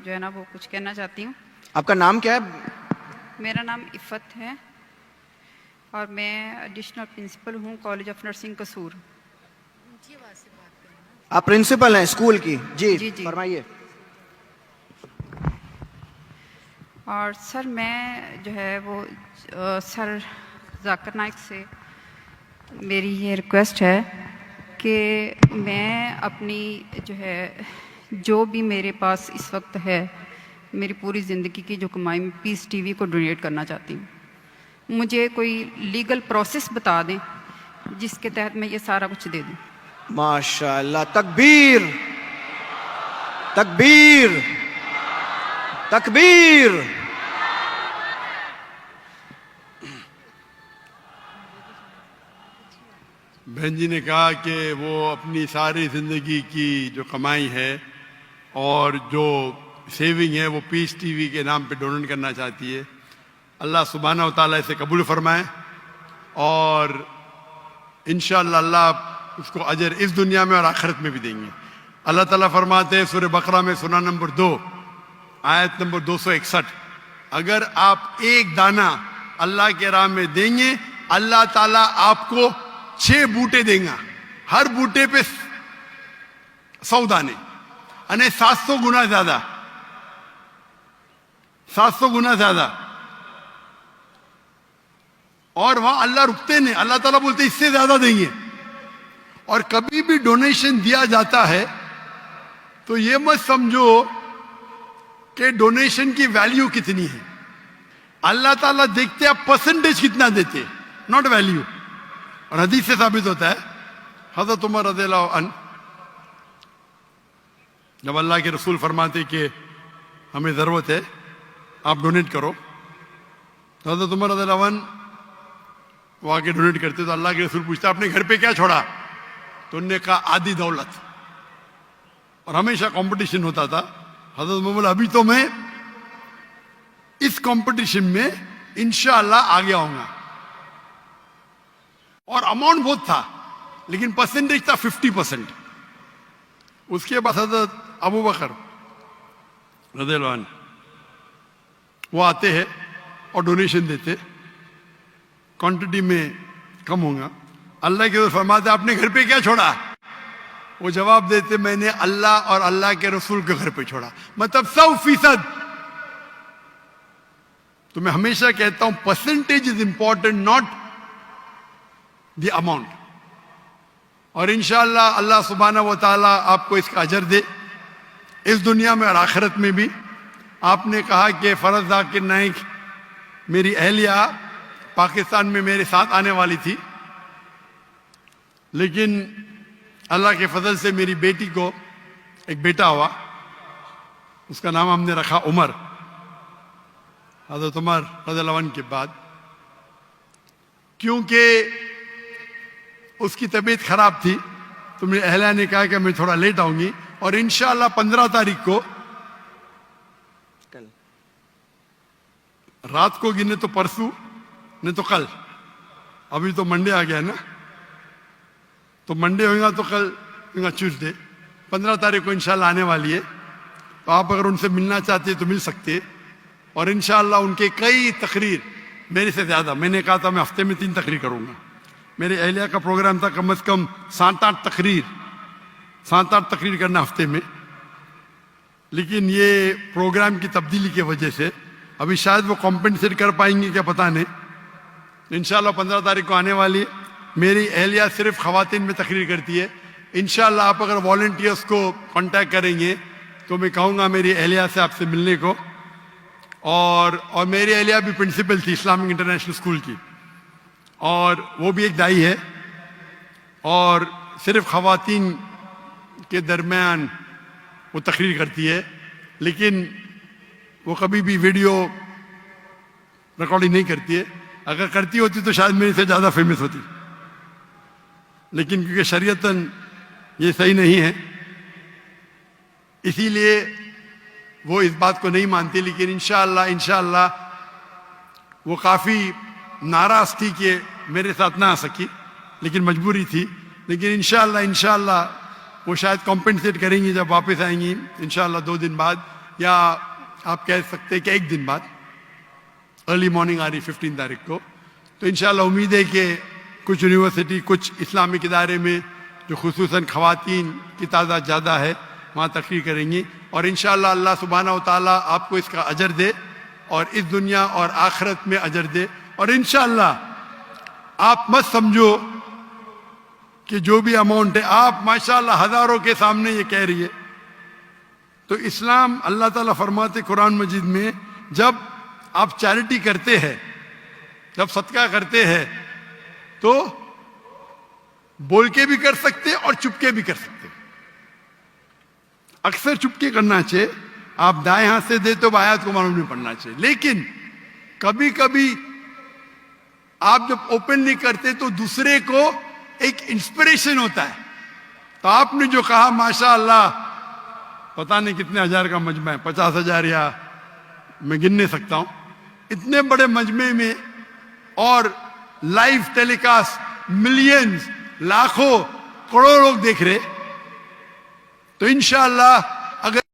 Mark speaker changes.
Speaker 1: जो है ना वो कुछ कहना चाहती हूँ।
Speaker 2: आपका नाम क्या है?
Speaker 1: मेरा नाम इफ़त है और मैं एडिशनल प्रिंसिपल हूँ कॉलेज ऑफ नर्सिंग कसूर।
Speaker 2: आप प्रिंसिपल हैं स्कूल की? जी
Speaker 1: जी जी।
Speaker 2: फरमाइए।
Speaker 1: और सर मैं जो है वो सर जाकिर नाइक से मेरी ये रिक्वेस्ट है कि मैं अपनी जो है जो भी मेरे पास इस वक्त है मेरी पूरी ज़िंदगी की जो कमाई मैं पीस टीवी को डोनेट करना चाहती हूँ। मुझे कोई लीगल प्रोसेस बता दें जिसके तहत मैं ये सारा कुछ दे दूँ।
Speaker 2: माशाअल्लाह, तकबीर तकबीर तकबीर।
Speaker 3: बहन जी ने कहा कि वो अपनी सारी ज़िंदगी की जो कमाई है और जो सेविंग है वो पीस टीवी के नाम पे डोनेट करना चाहती है। अल्लाह सुब्हानहू व तआला इसे कबूल फरमाए और इंशाअल्लाह अल्लाह उसको अजर इस दुनिया में और आखिरत में भी देंगे। अल्लाह ताला फरमाते हैं सूरह बकरा में सूरा नंबर 2 आयत नंबर 261, अगर आप एक दाना अल्लाह के राह में देंगे अल्लाह ताला आपको 6 बूटे देगा, हर बूटे पे 100 दाने यानी 700 गुना ज्यादा, 700 गुना ज्यादा। और वहां अल्लाह रुकते नहीं, अल्लाह ताला बोलते इससे ज्यादा देंगे। और कभी भी डोनेशन दिया जाता है तो ये मत समझो कि डोनेशन की वैल्यू कितनी है। अल्लाह ताला देखते आप परसेंटेज कितना देते, नॉट वैल्यू। और हदीस से साबित होता है, हज़रत उमर रज़ियल्लाहु अन्हु जब अल्लाह के रसूल फरमाते कि हमें ज़रूरत है आप डोनेट करो, तो हज़रत उमर रज़ियल्लाहु अन्हु वो आके डोनेट करते तो अल्लाह के रसूल पूछता आपने घर पे क्या छोड़ा? तो उन्होंने कहा आधी दौलत। और हमेशा कंपटीशन होता था। हज़रत उमर बोला अभी तो मैं इस कंपटीशन में इंशाअल्लाह आगे आऊंगा। और अमाउंट बहुत था लेकिन परसेंटेज था 50%। उसके बाद हज़रत अबू बकर रज़ियल्लाहु अन्हु वो आते हैं और डोनेशन देते, क्वांटिटी में कम होगा। अल्लाह के फरमाते आपने घर पे क्या छोड़ा? वो जवाब देते मैंने अल्लाह और अल्लाह के रसूल के घर पे छोड़ा, मतलब 100%। तो मैं हमेशा कहता हूं percentage is important, not the amount. और इंशाअल्लाह अल्लाह सुब्हानहू व तआला आपको इसका अजर दे इस दुनिया में और आखिरत में भी। आपने कहा कि फरज जाकिर नाइक मेरी अहलिया पाकिस्तान में मेरे साथ आने वाली थी, लेकिन अल्लाह के फजल से मेरी बेटी को एक बेटा हुआ, उसका नाम हमने रखा उमर, हज़रत उमर रज़ियल्लाहु अन्हु के बाद। क्योंकि उसकी तबीयत खराब थी तो मेरी अहलिया ने कहा कि मैं थोड़ा लेट आऊंगी और इंशाअल्लाह 15 तारीख को रात को गिने तो परसों नहीं तो कल, अभी तो मंडे आ गया है ना, तो मंडे होगा तो कल होगा ट्यूसडे, 15 तारीख को इंशाल्लाह आने वाली है। तो आप अगर उनसे मिलना चाहते हैं तो मिल सकते हैं। और इंशाल्लाह उनके कई तकरीर मेरे से ज़्यादा, मैंने कहा था मैं हफ्ते में 3 तकरीर करूँगा, मेरे अहलिया का प्रोग्राम था कम से कम 7-8 तकरीर करना हफ्ते में। लेकिन ये प्रोग्राम की तब्दीली की वजह से अभी शायद वो कॉम्पेंसेट कर पाएंगे क्या पता नहीं। इंशाल्लाह 15 तारीख को आने वाली है। मेरी अहलिया सिर्फ ख़वातीन में तकरीर करती है। इंशाल्लाह आप अगर वॉलंटियर्स को कांटेक्ट करेंगे तो मैं कहूँगा मेरी अहलिया से आपसे मिलने को। और मेरी अहलिया भी प्रिंसिपल थी इस्लामिक इंटरनेशनल स्कूल की, और वो भी एक दाई है और सिर्फ ख़वातीन के दरमियान वो तकरीर करती है। लेकिन वो कभी भी वीडियो रिकॉर्डिंग नहीं करती है। अगर करती होती तो शायद मेरे से ज़्यादा फेमस होती, लेकिन क्योंकि शरीयतन ये सही नहीं है इसीलिए वो इस बात को नहीं मानती। लेकिन इंशाअल्लाह वो काफ़ी नाराज़ थी कि मेरे साथ ना आ सकी, लेकिन मजबूरी थी। लेकिन इंशाअल्लाह वो शायद कॉम्पेंसेट करेंगी जब वापस आएंगी इंशाअल्लाह 2 दिन बाद। या आप कह सकते हैं कि एक दिन बाद, अर्ली मॉर्निंग आ रही 15 तारीख को, तो इंशाल्लाह उम्मीद है कि कुछ यूनिवर्सिटी, कुछ इस्लामिक इदारे में जो खुसूसन ख़वातीन की तादाद ज़्यादा है वहाँ तकरीर करेंगी, और इंशाल्लाह अल्लाह सुब्हानहू व तआला आपको इसका अजर दे और इस दुनिया और आखिरत में अजर दे। और इंशाल्लाह आप मत समझो कि जो भी अमाउंट है, आप माशाल्लाह हज़ारों के सामने ये कह रही है। तो इस्लाम, अल्लाह ताला फरमाते कुरान मजीद में, जब आप चैरिटी करते हैं, जब सदका करते हैं, तो बोल के भी कर सकते और चुपके भी कर सकते। अक्सर चुपके करना चाहिए, आप दाएं हाथ से दे तो आयत को मालूम नहीं पड़ना चाहिए, लेकिन कभी कभी आप जब ओपनली करते तो दूसरे को एक इंस्पिरेशन होता है। तो आपने जो कहा माशाअल्लाह, पता नहीं कितने हजार का मजमा है, 50,000 या मैं गिन नहीं सकता हूं, इतने बड़े मजमे में और लाइव टेलीकास्ट मिलियंस, लाखों, करोड़ों लोग देख रहे, तो इंशाअल्लाह